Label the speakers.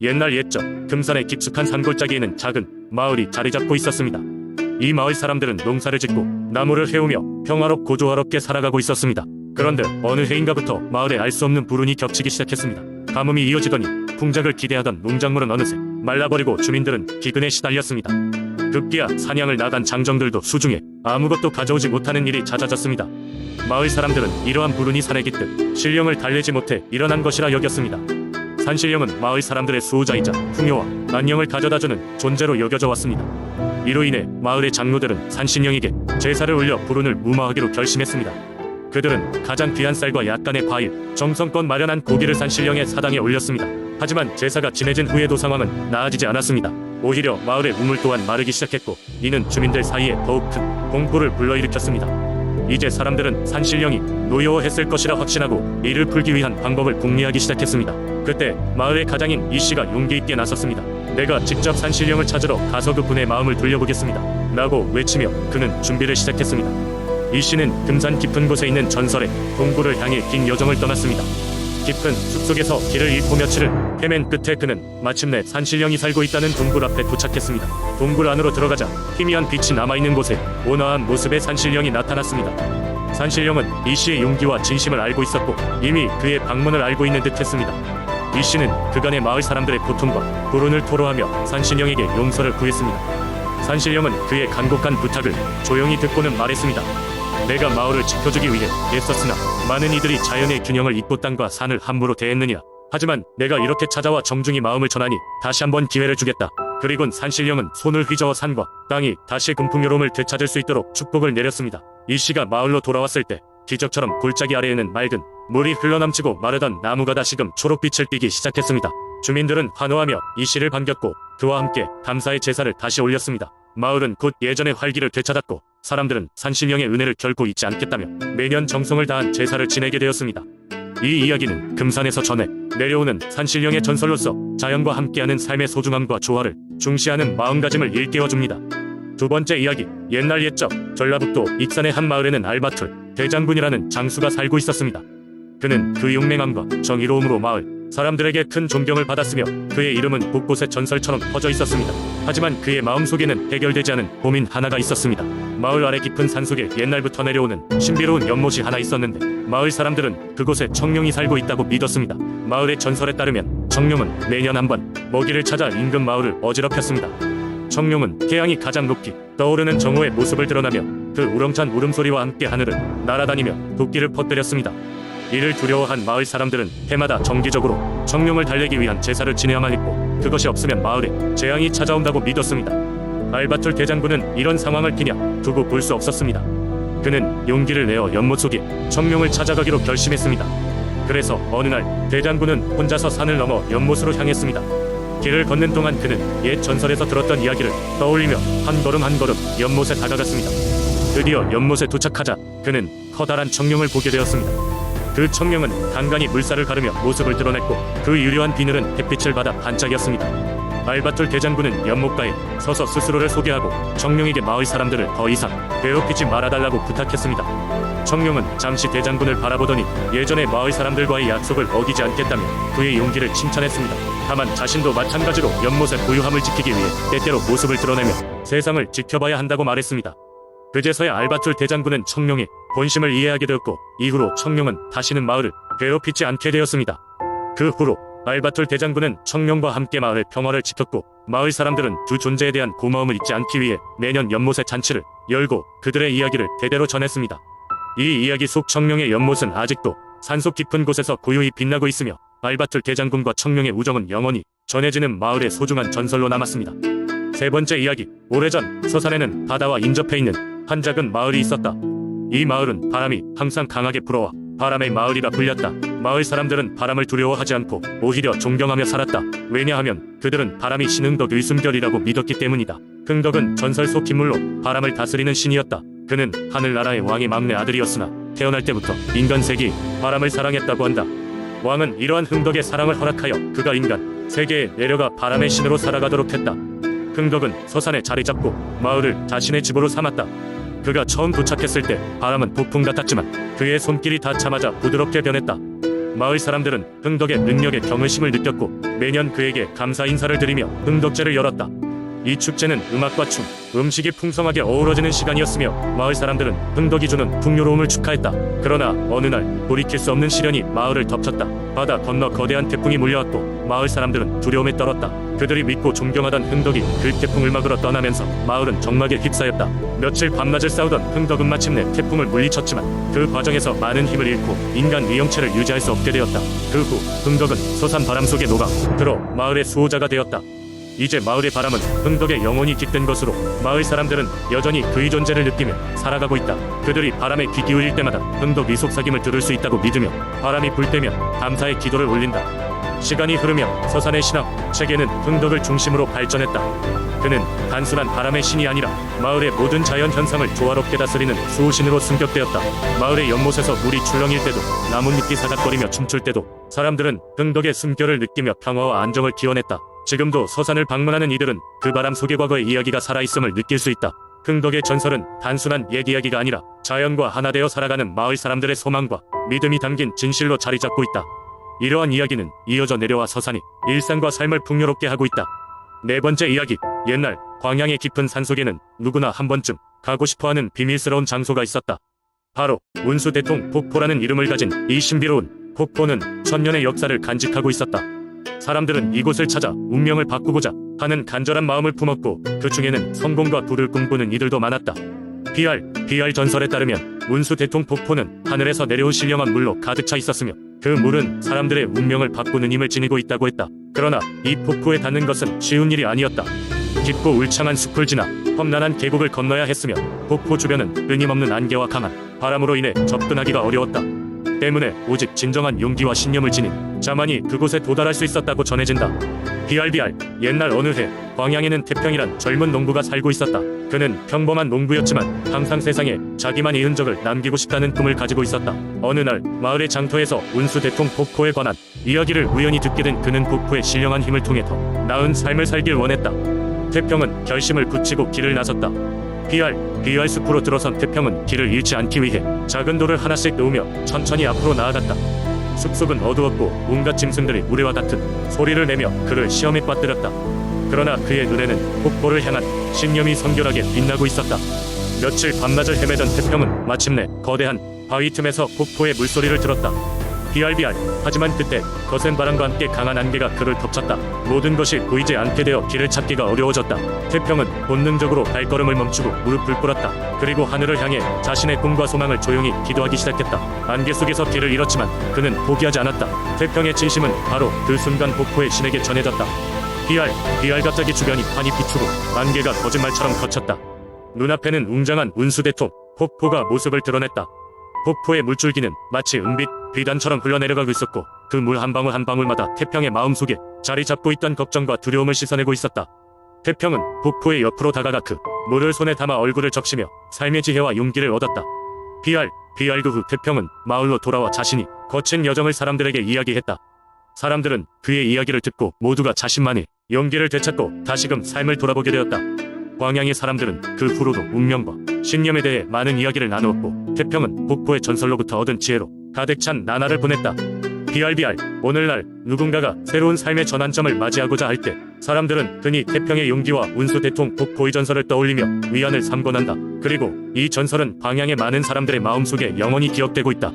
Speaker 1: 옛날 옛적 금산의 깊숙한 산골짜기에는 작은 마을이 자리잡고 있었습니다. 이 마을 사람들은 농사를 짓고 나무를 해오며 평화롭고 조화롭게 살아가고 있었습니다. 그런데 어느 해인가부터 마을에 알 수 없는 불운이 겹치기 시작했습니다. 가뭄이 이어지더니 풍작을 기대하던 농작물은 어느새 말라버리고 주민들은 기근에 시달렸습니다. 급기야 사냥을 나간 장정들도 수중에 아무것도 가져오지 못하는 일이 잦아졌습니다. 마을 사람들은 이러한 불운이 산에 깃든 신령을 달래지 못해 일어난 것이라 여겼습니다. 산신령은 마을 사람들의 수호자이자 풍요와 안녕을 가져다주는 존재로 여겨져 왔습니다. 이로 인해 마을의 장로들은 산신령에게 제사를 올려 불운을 무마하기로 결심했습니다. 그들은 가장 귀한 쌀과 약간의 과일, 정성껏 마련한 고기를 산신령의 사당에 올렸습니다. 하지만 제사가 지내진 후에도 상황은 나아지지 않았습니다. 오히려 마을의 우물 또한 마르기 시작했고, 이는 주민들 사이에 더욱 큰 공포를 불러일으켰습니다. 이제 사람들은 산신령이 노여워했을 것이라 확신하고 이를 풀기 위한 방법을 궁리하기 시작했습니다. 그때 마을의 가장인 이씨가 용기 있게 나섰습니다. 내가 직접 산신령을 찾으러 가서 그분의 마음을 돌려보겠습니다 라고 외치며 그는 준비를 시작했습니다. 이씨는 금산 깊은 곳에 있는 전설의 동굴을 향해 긴 여정을 떠났습니다. 깊은 숲속에서 길을 잃고 며칠을 헤맨 끝에 그는 마침내 산신령이 살고 있다는 동굴 앞에 도착했습니다. 동굴 안으로 들어가자 희미한 빛이 남아있는 곳에 온화한 모습의 산신령이 나타났습니다. 산신령은 이씨의 용기와 진심을 알고 있었고 이미 그의 방문을 알고 있는 듯 했습니다. 이씨는 그간의 마을 사람들의 고통과 불운을 토로하며 산신령에게 용서를 구했습니다. 산신령은 그의 간곡한 부탁을 조용히 듣고는 말했습니다. 내가 마을을 지켜주기 위해 애썼으나 많은 이들이 자연의 균형을 잊고 땅과 산을 함부로 대했느냐. 하지만 내가 이렇게 찾아와 정중히 마음을 전하니 다시 한번 기회를 주겠다. 그리곤 산신령은 손을 휘저어 산과 땅이 다시 금풍요로움을 되찾을 수 있도록 축복을 내렸습니다. 이씨가 마을로 돌아왔을 때 기적처럼 골짜기 아래에는 맑은 물이 흘러넘치고 마르던 나무가 다시금 초록빛을 띠기 시작했습니다. 주민들은 환호하며 이씨를 반겼고 그와 함께 감사의 제사를 다시 올렸습니다. 마을은 곧 예전의 활기를 되찾았고 사람들은 산신령의 은혜를 결코 잊지 않겠다며 매년 정성을 다한 제사를 지내게 되었습니다. 이 이야기는 금산에서 전해 내려오는 산신령의 전설로서 자연과 함께하는 삶의 소중함과 조화를 중시하는 마음가짐을 일깨워줍니다. 두 번째 이야기, 옛날 옛적 전라북도 익산의 한 마을에는 알바툴 대장군이라는 장수가 살고 있었습니다. 그는 그 용맹함과 정의로움으로 마을 사람들에게 큰 존경을 받았으며 그의 이름은 곳곳에 전설처럼 퍼져 있었습니다. 하지만 그의 마음속에는 해결되지 않은 고민 하나가 있었습니다. 마을 아래 깊은 산속에 옛날부터 내려오는 신비로운 연못이 하나 있었는데 마을 사람들은 그곳에 청룡이 살고 있다고 믿었습니다. 마을의 전설에 따르면 청룡은 매년 한 번 먹이를 찾아 인근 마을을 어지럽혔습니다. 청룡은 태양이 가장 높이 떠오르는 정오의 모습을 드러나며 그 우렁찬 울음소리와 함께 하늘을 날아다니며 도끼를 퍼뜨렸습니다. 이를 두려워한 마을 사람들은 해마다 정기적으로 청룡을 달래기 위한 제사를 지내야만 했고 그것이 없으면 마을에 재앙이 찾아온다고 믿었습니다. 알바툴 대장군은 이런 상황을 그냥 두고 볼 수 없었습니다. 그는 용기를 내어 연못 속에 청룡을 찾아가기로 결심했습니다. 그래서 어느 날 대장군은 혼자서 산을 넘어 연못으로 향했습니다. 길을 걷는 동안 그는 옛 전설에서 들었던 이야기를 떠올리며 한 걸음 한 걸음 연못에 다가갔습니다. 드디어 연못에 도착하자 그는 커다란 청룡을 보게 되었습니다. 그 청룡은 간간히 물살을 가르며 모습을 드러냈고 그 유려한 비늘은 햇빛을 받아 반짝였습니다. 알바툴 대장군은 연못가에 서서 스스로를 소개하고 청룡에게 마을 사람들을 더 이상 괴롭히지 말아달라고 부탁했습니다. 청룡은 잠시 대장군을 바라보더니 예전의 마을 사람들과의 약속을 어기지 않겠다며 그의 용기를 칭찬했습니다. 다만 자신도 마찬가지로 연못의 고유함을 지키기 위해 때때로 모습을 드러내며 세상을 지켜봐야 한다고 말했습니다. 그제서야 알바툴 대장군은 청룡의 본심을 이해하게 되었고 이후로 청룡은 다시는 마을을 괴롭히지 않게 되었습니다. 그 후로 알바툴 대장군은 청룡과 함께 마을의 평화를 지켰고 마을 사람들은 두 존재에 대한 고마움을 잊지 않기 위해 매년 연못의 잔치를 열고 그들의 이야기를 대대로 전했습니다. 이 이야기 속 청룡의 연못은 아직도 산속 깊은 곳에서 고요히 빛나고 있으며 알바툴 대장군과 청룡의 우정은 영원히 전해지는 마을의 소중한 전설로 남았습니다. 세 번째 이야기, 오래전 서산에는 바다와 인접해 있는 한 작은 마을이 있었다. 이 마을은 바람이 항상 강하게 불어와 바람의 마을이라 불렸다. 마을 사람들은 바람을 두려워하지 않고 오히려 존경하며 살았다. 왜냐하면 그들은 바람이 신흥덕 의순결이라고 믿었기 때문이다. 흥덕은 전설 속 기물로 바람을 다스리는 신이었다. 그는 하늘나라의 왕의 막내 아들이었으나 태어날 때부터 인간 세계의 바람을 사랑했다고 한다. 왕은 이러한 흥덕의 사랑을 허락하여 그가 인간 세계에 내려가 바람의 신으로 살아가도록 했다. 흥덕은 서산에 자리 잡고 마을을 자신의 집으로 삼았다. 그가 처음 도착했을 때 바람은 폭풍 같았지만 그의 손길이 닿자마자 부드럽게 변했다. 마을 사람들은 흥덕의 능력에 경외심을 느꼈고 매년 그에게 감사 인사를 드리며 흥덕제를 열었다. 이 축제는 음악과 춤, 음식이 풍성하게 어우러지는 시간이었으며 마을 사람들은 흥덕이 주는 풍요로움을 축하했다. 그러나 어느 날 돌이킬 수 없는 시련이 마을을 덮쳤다. 바다 건너 거대한 태풍이 몰려왔고 마을 사람들은 두려움에 떨었다. 그들이 믿고 존경하던 흥덕이 그 태풍을 막으러 떠나면서 마을은 적막에 휩싸였다. 며칠 밤낮을 싸우던 흥덕은 마침내 태풍을 물리쳤지만 그 과정에서 많은 힘을 잃고 인간 위형체를 유지할 수 없게 되었다. 그 후 흥덕은 솟한 바람 속에 녹아 들어 마을의 수호자가 되었다. 이제 마을의 바람은 흥덕의 영혼이 깃든 것으로 마을 사람들은 여전히 그의 존재를 느끼며 살아가고 있다. 그들이 바람에 귀 기울일 때마다 흥덕의 속삭임을 들을 수 있다고 믿으며 바람이 불 때면 감사의 기도를 올린다. 시간이 흐르며 서산의 신앙, 체계는 흥덕을 중심으로 발전했다. 그는 단순한 바람의 신이 아니라 마을의 모든 자연 현상을 조화롭게 다스리는 수호신으로 승격되었다. 마을의 연못에서 물이 출렁일 때도 나뭇잎이 사각거리며 춤출 때도 사람들은 흥덕의 숨결을 느끼며 평화와 안정을 기원했다. 지금도 서산을 방문하는 이들은 그 바람 속의 과거의 이야기가 살아있음을 느낄 수 있다. 흥덕의 전설은 단순한 옛 이야기가 아니라 자연과 하나 되어 살아가는 마을 사람들의 소망과 믿음이 담긴 진실로 자리 잡고 있다. 이러한 이야기는 이어져 내려와 서산이 일상과 삶을 풍요롭게 하고 있다. 네 번째 이야기. 옛날 광양의 깊은 산속에는 누구나 한 번쯤 가고 싶어하는 비밀스러운 장소가 있었다. 바로 운수대통 폭포라는 이름을 가진 이 신비로운 폭포는 천년의 역사를 간직하고 있었다. 사람들은 이곳을 찾아 운명을 바꾸고자 하는 간절한 마음을 품었고 그 중에는 성공과 부를 꿈꾸는 이들도 많았다. BR 전설에 따르면 운수대통 폭포는 하늘에서 내려온 신령한 물로 가득 차 있었으며 그 물은 사람들의 운명을 바꾸는 힘을 지니고 있다고 했다. 그러나 이 폭포에 닿는 것은 쉬운 일이 아니었다. 깊고 울창한 숲을 지나 험난한 계곡을 건너야 했으며 폭포 주변은 끊임없는 안개와 강한 바람으로 인해 접근하기가 어려웠다. 때문에 오직 진정한 용기와 신념을 지닌 자만이 그곳에 도달할 수 있었다고 전해진다. BR 옛날 어느 해 광양에는 태평이란 젊은 농부가 살고 있었다. 그는 평범한 농부였지만 항상 세상에 자기만의 흔적을 남기고 싶다는 꿈을 가지고 있었다. 어느 날 마을의 장터에서 운수대통 폭포에 관한 이야기를 우연히 듣게 된 그는 폭포의 신령한 힘을 통해 더 나은 삶을 살길 원했다. 태평은 결심을 굳히고 길을 나섰다. BR 숲으로 들어선 태평은 길을 잃지 않기 위해 작은 돌을 하나씩 놓으며 천천히 앞으로 나아갔다. 숲속은 어두웠고 온갖 짐승들이 우레와 같은 소리를 내며 그를 시험에 빠뜨렸다. 그러나 그의 눈에는 폭포를 향한 신념이 성결하게 빛나고 있었다. 며칠 밤낮을 헤매던 태평은 마침내 거대한 바위 틈에서 폭포의 물소리를 들었다. BR 하지만 그때 거센 바람과 함께 강한 안개가 그를 덮쳤다. 모든 것이 보이지 않게 되어 길을 찾기가 어려워졌다. 태평은 본능적으로 발걸음을 멈추고 무릎을 꿇었다. 그리고 하늘을 향해 자신의 꿈과 소망을 조용히 기도하기 시작했다. 안개 속에서 길을 잃었지만 그는 포기하지 않았다. 태평의 진심은 바로 그 순간 폭포의 신에게 전해졌다. BR 갑자기 주변이 환히 비추고 안개가 거짓말처럼 걷혔다. 눈앞에는 웅장한 운수대통 폭포가 모습을 드러냈다. 폭포의 물줄기는 마치 은빛 비단처럼 흘러내려가고 있었고 그 물 한 방울 한 방울마다 태평의 마음속에 자리 잡고 있던 걱정과 두려움을 씻어내고 있었다. 태평은 폭포의 옆으로 다가가 그 물을 손에 담아 얼굴을 적시며 삶의 지혜와 용기를 얻었다. 그 후 태평은 마을로 돌아와 자신이 거친 여정을 사람들에게 이야기했다. 사람들은 그의 이야기를 듣고 모두가 자신만의 용기를 되찾고 다시금 삶을 돌아보게 되었다. 광양의 사람들은 그 후로도 운명과 신념에 대해 많은 이야기를 나누었고 태평은 폭포의 전설로부터 얻은 지혜로 가득 찬 나날을 보냈다. BR 오늘날 누군가가 새로운 삶의 전환점을 맞이하고자 할 때 사람들은 흔히 태평의 용기와 운수대통 폭포의 전설을 떠올리며 위안을 삼곤 한다. 그리고 이 전설은 광양의 많은 사람들의 마음속에 영원히 기억되고 있다.